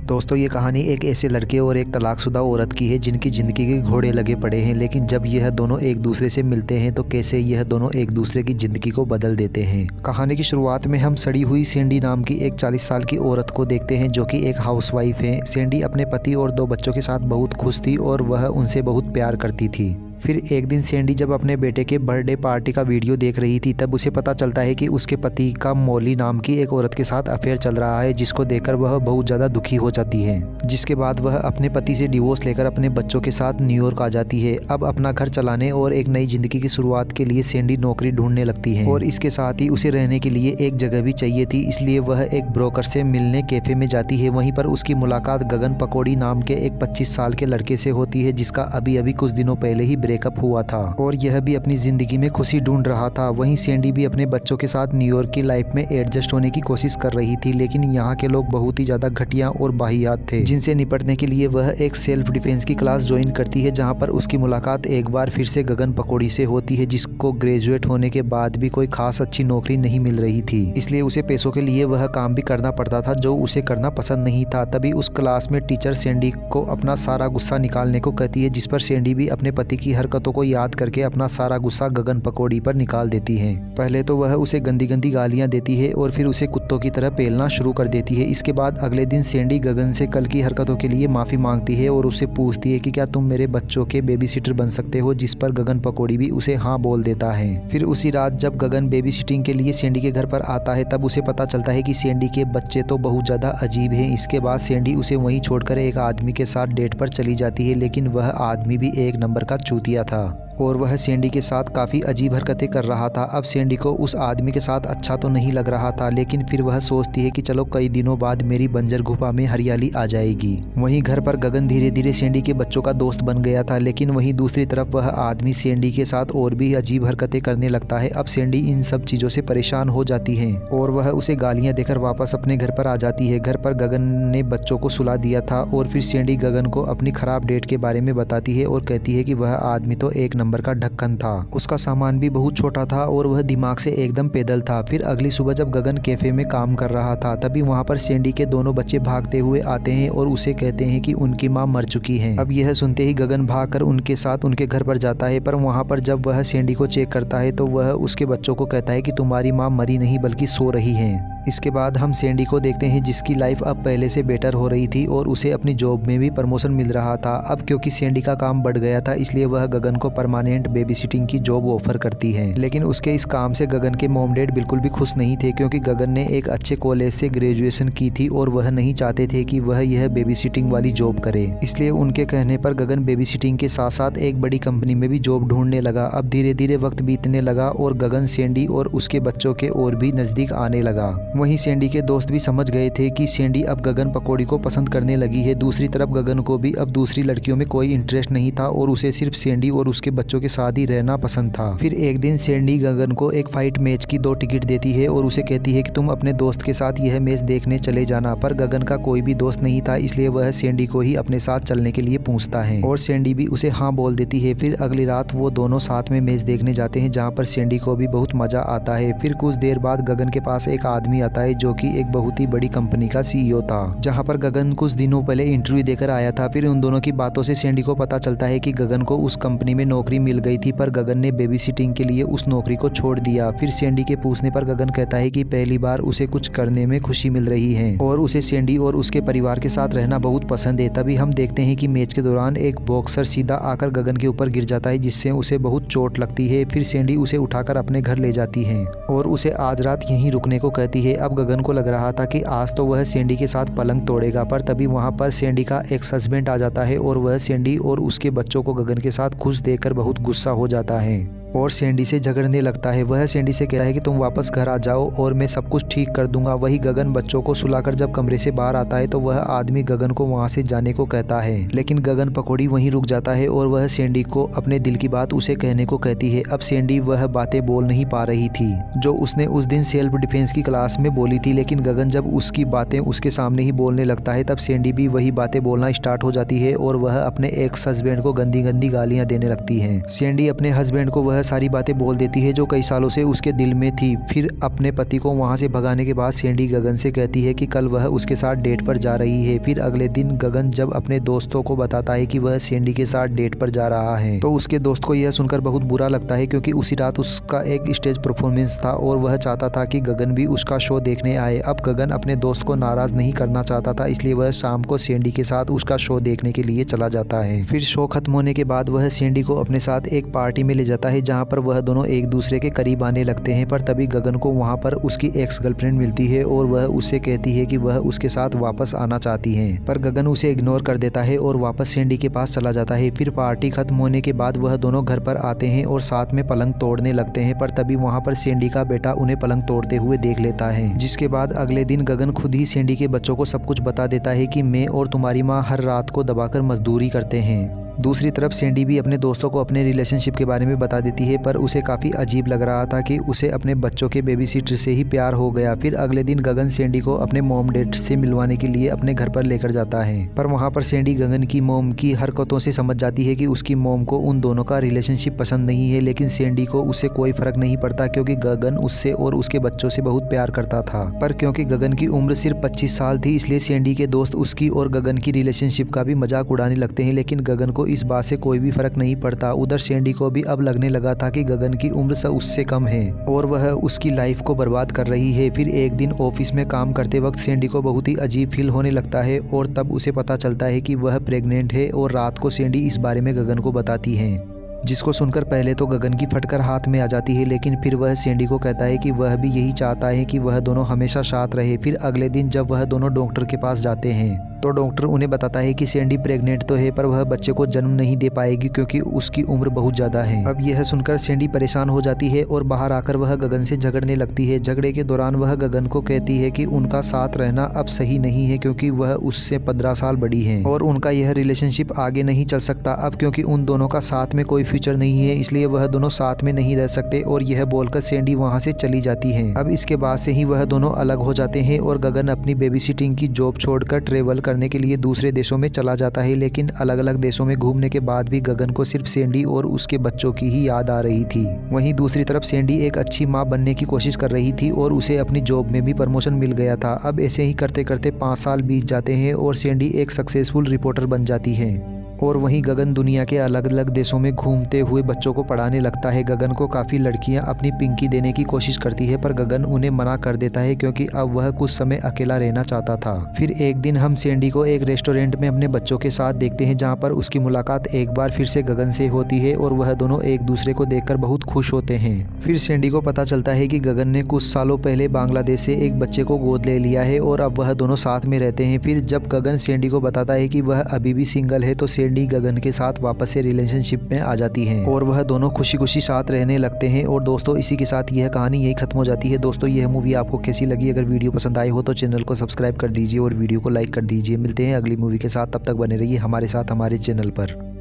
दोस्तों ये कहानी एक ऐसे लड़के और एक तलाकशुदा औरत की है जिनकी ज़िंदगी के घोड़े लगे पड़े हैं, लेकिन जब यह दोनों एक दूसरे से मिलते हैं तो कैसे यह दोनों एक दूसरे की ज़िंदगी को बदल देते हैं। कहानी की शुरुआत में हम सड़ी हुई सैंडी नाम की एक 40 साल की औरत को देखते हैं जो कि एक हाउसवाइफ है। सैंडी अपने पति और 2 बच्चों के साथ बहुत खुश थी और वह उनसे बहुत प्यार करती थी। फिर एक दिन सैंडी जब अपने बेटे के बर्थडे पार्टी का वीडियो देख रही थी तब उसे पता चलता है कि उसके पति का मॉली नाम की एक औरत के साथ अफेयर चल रहा है, जिसको देखकर वह बहुत ज़्यादा दुखी हो जाती है। जिसके बाद वह अपने पति से डिवोर्स लेकर अपने बच्चों के साथ न्यूयॉर्क आ जाती है। अब अपना घर चलाने और एक नई जिंदगी की शुरुआत के लिए सैंडी नौकरी ढूंढने लगती है और इसके साथ ही उसे रहने के लिए एक जगह भी चाहिए थी, इसलिए वह एक ब्रोकर से मिलने कैफे में जाती है। वहीं पर उसकी मुलाकात गगन पकौड़ी नाम के एक 25 साल के लड़के से होती है, जिसका अभी अभी कुछ दिनों पहले ही ब्रेकअप हुआ था और यह भी अपनी जिंदगी में खुशी ढूंढ रहा था। वहीं सैंडी भी अपने बच्चों के साथ न्यूयॉर्क की लाइफ में एडजस्ट होने की कोशिश कर रही थी, लेकिन यहाँ के लोग बहुत ही ज्यादा घटिया और बाहियात थे, जिनसे निपटने के लिए वह एक सेल्फ डिफेंस की क्लास ज्वाइन करती है, जहाँ पर उसकी मुलाकात एक बार फिर से गगन पकौड़ी से होती है, जिसको ग्रेजुएट होने के बाद भी कोई खास अच्छी नौकरी नहीं मिल रही थी, इसलिए उसे पैसों के लिए वह काम भी करना पड़ता था जो उसे करना पसंद नहीं था। तभी उस क्लास में टीचर सैंडी को अपना सारा गुस्सा निकालने को कहती है, जिस पर सैंडी भी अपने पति की हरकतों को याद करके अपना सारा गुस्सा गगन पकौड़ी पर निकाल देती है। पहले तो वह उसे गंदी गंदी गालियां देती है और फिर उसे कुत्तों की तरह पेलना शुरू कर देती है। इसके बाद अगले दिन सैंडी गगन से कल की हरकतों के लिए माफी मांगती है और उसे पूछती है कि क्या तुम मेरे बच्चों के बेबी सिटर बन सकते हो, जिस पर गगन पकौड़ी भी उसे हाँ बोल देता है। फिर उसी रात जब गगन बेबी सिटिंग के लिए सैंडी के घर पर आता है तब उसे पता चलता है कि सैंडी के बच्चे तो बहुत ज्यादा अजीब हैं। इसके बाद सैंडी उसे वहीं छोड़कर एक आदमी के साथ डेट पर चली जाती है, लेकिन वह आदमी भी एक नंबर का चूतिया था और वह सैंडी के साथ काफ़ी अजीब हरकतें कर रहा था। अब सैंडी को उस आदमी के साथ अच्छा तो नहीं लग रहा था, लेकिन फिर वह सोचती है कि चलो कई दिनों बाद मेरी बंजर गुफा में हरियाली आ जाएगी। वहीं घर पर गगन धीरे धीरे सैंडी के बच्चों का दोस्त बन गया था, लेकिन वहीं दूसरी तरफ वह आदमी सैंडी के साथ और भी अजीब हरकतें करने लगता है। अब सैंडी इन सब चीज़ों से परेशान हो जाती है और वह उसे गालियाँ देकर वापस अपने घर पर आ जाती है। घर पर गगन ने बच्चों को सुला दिया था और फिर सैंडी गगन को अपनी खराब डेट के बारे में बताती है और कहती है कि वह आदमी तो एक नंबर का ढक्कन था, उसका सामान भी बहुत छोटा था और वह दिमाग से एकदम पैदल था। फिर अगली सुबह जब गगन कैफे में काम कर रहा था तभी वहां पर सैंडी के दोनों बच्चे भागते हुए आते हैं और उसे कहते हैं कि उनकी मां मर चुकी है। अब यह सुनते ही गगन भागकर उनके साथ उनके घर पर जाता है, पर वहां पर जब वह सैंडी को चेक करता है तो वह उसके बच्चों को कहता है कि तुम्हारी मां मरी नहीं बल्कि सो रही है। इसके बाद हम सैंडी को देखते हैं जिसकी लाइफ अब पहले से बेटर हो रही थी और उसे अपनी जॉब में भी प्रमोशन मिल रहा था। अब क्योंकि सैंडी का काम बढ़ गया था इसलिए वह गगन को परमानेंट बेबी सिटिंग की जॉब ऑफर करती है, लेकिन उसके इस काम से गगन के मॉम डैड बिल्कुल भी खुश नहीं थे, क्योंकि गगन ने एक अच्छे कॉलेज से ग्रेजुएशन की थी और वह नहीं चाहते थे कि वह यह बेबी सिटिंग वाली जॉब करे। इसलिए उनके कहने पर गगन बेबी सिटिंग के साथ साथ एक बड़ी कंपनी में भी जॉब ढूंढने लगा। अब धीरे धीरे वक्त बीतने लगा और गगन सैंडी और उसके बच्चों के और भी नजदीक आने लगा। वहीं सैंडी के दोस्त भी समझ गए थे कि सैंडी अब गगन पकौड़ी को पसंद करने लगी है। दूसरी तरफ गगन को भी अब दूसरी लड़कियों में कोई इंटरेस्ट नहीं था और उसे सिर्फ सैंडी और उसके बच्चों के साथ ही रहना पसंद था। फिर एक दिन सैंडी गगन को एक फाइट मैच की 2 टिकट देती है और उसे कहती है कि तुम अपने दोस्त के साथ यह मैच देखने चले जाना, पर गगन का कोई भी दोस्त नहीं था इसलिए वह सैंडी को ही अपने साथ चलने के लिए पूछता है और सैंडी भी उसे हाँ बोल देती है। फिर अगली रात वो दोनों साथ में मैच देखने जाते हैं, जहाँ पर सैंडी को भी बहुत मजा आता है। फिर कुछ देर बाद गगन के पास एक आदमी आता है जो कि एक बहुत ही बड़ी कंपनी का CEO था, जहाँ पर गगन कुछ दिनों पहले इंटरव्यू देकर आया था। फिर उन दोनों की बातों से सैंडी को पता चलता है कि गगन को उस कंपनी में नौकरी मिल गई थी, पर गगन ने बेबी सिटिंग के लिए उस नौकरी को छोड़ दिया। फिर सैंडी के पूछने पर गगन कहता है कि पहली बार उसे कुछ करने में खुशी मिल रही है और उसे सैंडी और उसके परिवार के साथ रहना बहुत पसंद है। तभी हम देखते हैं कि मैच के दौरान एक बॉक्सर सीधा आकर गगन के ऊपर गिर जाता है, जिससे उसे बहुत चोट लगती है। फिर सैंडी उसे उठाकर अपने घर ले जाती है और उसे आज रात यहीं रुकने को कहती है। अब गगन को लग रहा था कि आज तो वह सैंडी के साथ पलंग तोड़ेगा, पर तभी वहां पर सैंडी का एक्स हस्बैंड आ जाता है और वह सैंडी और उसके बच्चों को गगन के साथ खुश देखकर बहुत गुस्सा हो जाता है और सैंडी से झगड़ने लगता है। वह सैंडी से कहता है कि तुम वापस घर आ जाओ और मैं सब कुछ ठीक कर दूंगा। वही गगन बच्चों को सुलाकर जब कमरे से बाहर आता है तो वह आदमी गगन को वहां से जाने को कहता है, लेकिन गगन पकौड़ी वहीं रुक जाता है और वह सैंडी को अपने दिल की बात उसे कहने को कहती है। अब सैंडी वह बातें बोल नहीं पा रही थी जो उसने उस दिन सेल्फ डिफेंस की क्लास में बोली थी, लेकिन गगन जब उसकी बातें उसके सामने ही बोलने लगता है तब सैंडी भी वही बातें बोलना स्टार्ट हो जाती है और वह अपने एक्स हस्बैंड को गंदी गंदी गालियां देने लगती है। सैंडी अपने हस्बैंड को वह वह सारी बातें बोल देती है जो कई सालों से उसके दिल में थी। फिर अपने पति को वहाँ से भगाने के बाद सैंडी गगन से कहती है कि कल वह उसके साथ डेट पर जा रही है। फिर अगले दिन गगन जब अपने दोस्तों को बताता है कि वह सैंडी के साथ डेट पर जा रहा है तो उसके दोस्त को यह सुनकर बहुत बुरा लगता है, क्योंकि उसी रात उसका एक स्टेज परफॉर्मेंस था और वह चाहता था कि गगन भी उसका शो देखने आए। अब गगन अपने दोस्त को नाराज नहीं करना चाहता था, इसलिए वह शाम को सैंडी के साथ उसका शो देखने के लिए चला जाता है। फिर शो खत्म होने के बाद वह सैंडी को अपने साथ एक पार्टी में ले जाता है जहाँ पर वह दोनों एक दूसरे के करीब आने लगते हैं। पर तभी गगन को वहाँ पर उसकी एक्स गर्लफ्रेंड मिलती है और वह उससे कहती है कि वह उसके साथ वापस आना चाहती है, पर गगन उसे इग्नोर कर देता है और वापस सैंडी के पास चला जाता है। फिर पार्टी खत्म होने के बाद वह दोनों घर पर आते हैं और साथ में पलंग तोड़ने लगते हैं। पर तभी वहाँ पर सैंडी का बेटा उन्हें पलंग तोड़ते हुए देख लेता है, जिसके बाद अगले दिन गगन खुद ही सैंडी के बच्चों को सब कुछ बता देता है कि मैं और तुम्हारी माँ हर रात को दबाकर मजदूरी करते हैं। दूसरी तरफ सैंडी भी अपने दोस्तों को अपने रिलेशनशिप के बारे में बता देती है, पर उसे काफ़ी अजीब लग रहा था कि उसे अपने बच्चों के बेबी सिटर से ही प्यार हो गया। फिर अगले दिन गगन सैंडी को अपने मॉम डैड से मिलवाने के लिए अपने घर पर लेकर जाता है, पर वहाँ पर सैंडी गगन की मॉम की हरकतों से समझ जाती है कि उसकी मॉम को उन दोनों का रिलेशनशिप पसंद नहीं है। लेकिन सैंडी को उससे कोई फर्क नहीं पड़ता, क्योंकि गगन उससे और उसके बच्चों से बहुत प्यार करता था। पर क्योंकि गगन की उम्र सिर्फ 25 साल थी, इसलिए सैंडी के दोस्त उसकी और गगन की रिलेशनशिप का भी मजाक उड़ाने लगते हैं। लेकिन गगन को इस बात से कोई फर्क नहीं पड़ता। उधर सैंडी को भी अब लगने लगा था कि गगन की उम्र उससे कम है और वह उसकी लाइफ को बर्बाद कर रही है। फिर एक दिन ऑफिस में काम करते वक्त सैंडी को बहुत ही अजीब फील होने लगता है और तब उसे पता चलता है कि वह प्रेग्नेंट है और रात को सैंडी इस बारे में गगन को बताती है, जिसको सुनकर पहले तो गगन की फटकर हाथ में आ जाती है। लेकिन फिर वह सैंडी को कहता है कि वह भी यही चाहता है कि वह दोनों हमेशा साथ रहे। फिर अगले दिन जब वह दोनों डॉक्टर के पास जाते हैं तो डॉक्टर उन्हें बताता है कि सैंडी प्रेग्नेंट तो है, पर वह बच्चे को जन्म नहीं दे पाएगी क्योंकि उसकी उम्र बहुत ज़्यादा है। अब यह सुनकर सैंडी परेशान हो जाती है और बाहर आकर वह गगन से झगड़ने लगती है। झगड़े के दौरान वह गगन को कहती है कि उनका साथ रहना अब सही नहीं है, क्योंकि वह उससे 15 साल बड़ी है और उनका यह रिलेशनशिप आगे नहीं चल सकता अब, क्योंकि उन दोनों का साथ में कोई फ्यूचर नहीं है, इसलिए वह दोनों साथ में नहीं रह सकते। और यह बोलकर सैंडी वहाँ से चली जाती है। अब इसके बाद से ही वह दोनों अलग हो जाते हैं और गगन अपनी बेबी सिटिंग की जॉब छोड़कर ट्रेवल करने के लिए दूसरे देशों में चला जाता है। लेकिन अलग अलग देशों में घूमने के बाद भी गगन को सिर्फ सैंडी और उसके बच्चों की ही याद आ रही थी। वहीं दूसरी तरफ सैंडी एक अच्छी माँ बनने की कोशिश कर रही थी और उसे अपनी जॉब में भी प्रमोशन मिल गया था। अब ऐसे ही करते करते 5 साल बीत जाते हैं और सैंडी एक सक्सेसफुल रिपोर्टर बन जाती है। और वहीं गगन दुनिया के अलग अलग देशों में घूमते हुए बच्चों को पढ़ाने लगता है। गगन को काफ़ी लड़कियां अपनी पिंकी देने की कोशिश करती है, पर गगन उन्हें मना कर देता है क्योंकि अब वह कुछ समय अकेला रहना चाहता था। फिर एक दिन हम सैंडी को एक रेस्टोरेंट में अपने बच्चों के साथ देखते हैं, जहां पर उसकी मुलाकात एक बार फिर से गगन से होती है और वह दोनों एक दूसरे को देखकर बहुत खुश होते हैं। फिर सैंडी को पता चलता है कि गगन ने कुछ सालों पहले बांग्लादेश से एक बच्चे को गोद ले लिया है और अब वह दोनों साथ में रहते हैं। फिर जब गगन सैंडी को बताता है कि वह अभी भी सिंगल है तो सैंडी गगन के साथ वापस से रिलेशनशिप में आ जाती हैं और वह दोनों खुशी खुशी साथ रहने लगते हैं। और दोस्तों, इसी के साथ यह कहानी यही खत्म हो जाती है। दोस्तों, यह मूवी आपको कैसी लगी? अगर वीडियो पसंद आई हो तो चैनल को सब्सक्राइब कर दीजिए और वीडियो को लाइक कर दीजिए। मिलते हैं अगली मूवी के साथ, तब तक बने रहिए हमारे साथ हमारे चैनल पर।